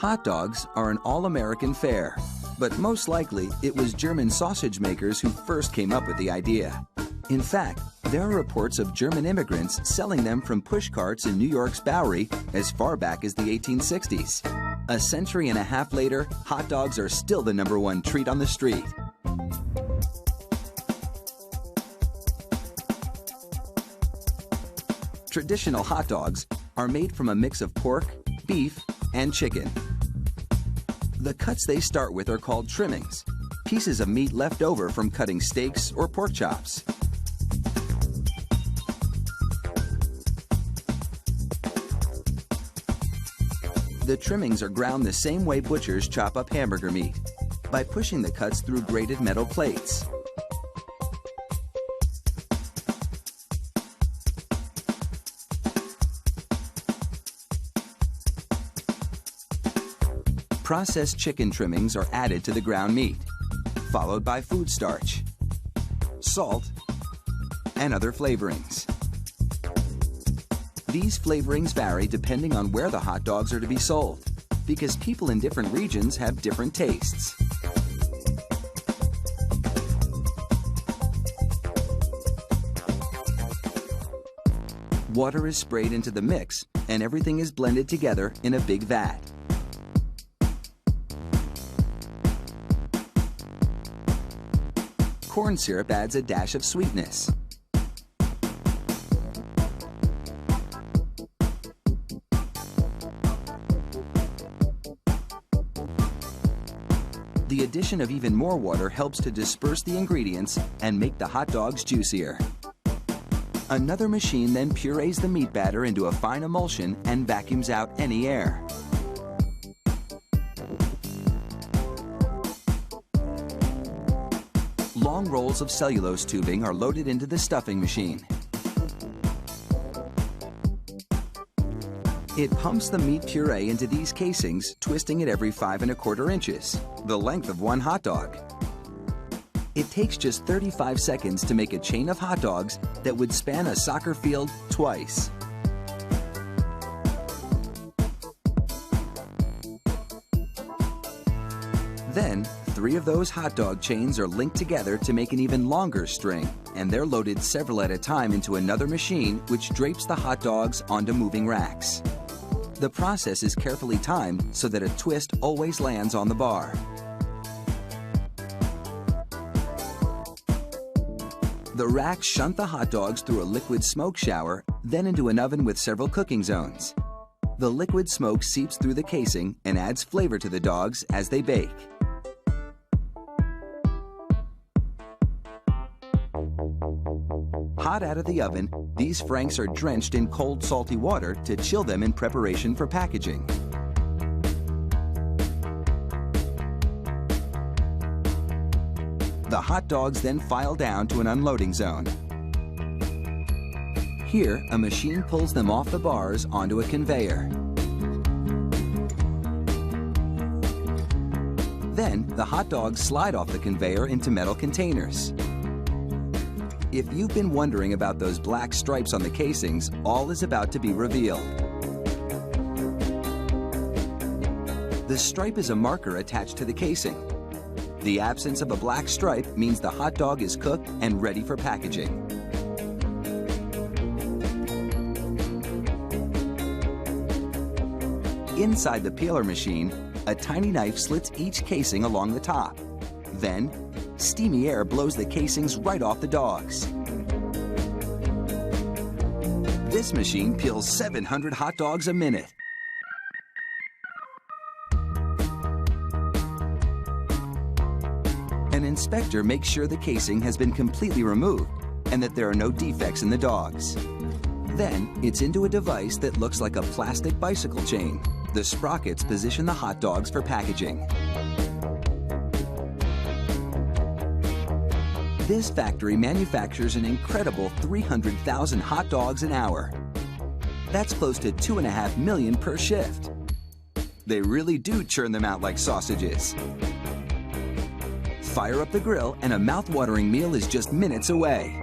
Hot dogs are an all-American fare, but most likely it was German sausage makers who first came up with the idea. In fact, there are reports of German immigrants selling them from push carts in New York's Bowery as far back as the 1860s. A century and a half later, hot dogs are still the #1 treat on the street. Traditional hot dogs are made from a mix of pork, beef, and chicken. The cuts they start with are called trimmings, pieces of meat left over from cutting steaks or pork chops. The trimmings are ground the same way butchers chop up hamburger meat, by pushing the cuts through grated metal plates. Processed chicken trimmings are added to the ground meat, followed by food starch, salt, and other flavorings. These flavorings vary depending on where the hot dogs are to be sold, because people in different regions have different tastes. Water is sprayed into the mix, and everything is blended together in a big vat. Corn syrup adds a dash of sweetness. The addition of even more water helps to disperse the ingredients and make the hot dogs juicier. Another machine then purees the meat batter into a fine emulsion and vacuums out any air. Long rolls of cellulose tubing are loaded into the stuffing machine. It pumps the meat puree into these casings, twisting it every 5 1/4 inches, the length of one hot dog. It takes just 35 seconds to make a chain of hot dogs that would span a soccer field twice. Then, 3 of those hot dog chains are linked together to make an even longer string, and they're loaded several at a time into another machine which drapes the hot dogs onto moving racks. The process is carefully timed so that a twist always lands on the bar. The racks shunt the hot dogs through a liquid smoke shower, then into an oven with several cooking zones. The liquid smoke seeps through the casing and adds flavor to the dogs as they bake. Hot out of the oven, these franks are drenched in cold, salty water to chill them in preparation for packaging. The hot dogs then file down to an unloading zone. Here, a machine pulls them off the bars onto a conveyor. Then, the hot dogs slide off the conveyor into metal containers. If you've been wondering about those black stripes on the casings, all is about to be revealed. The stripe is a marker attached to the casing. The absence of a black stripe means the hot dog is cooked and ready for packaging. Inside the peeler machine, a tiny knife slits each casing along the top. Then, steamy air blows the casings right off the dogs. This machine peels 700 hot dogs a minute. An inspector makes sure the casing has been completely removed and that there are no defects in the dogs. Then, it's into a device that looks like a plastic bicycle chain. The sprockets position the hot dogs for packaging. This factory manufactures an incredible 300,000 hot dogs an hour. That's close to 2.5 million per shift. They really do churn them out like sausages. Fire up the grill and a mouth-watering meal is just minutes away.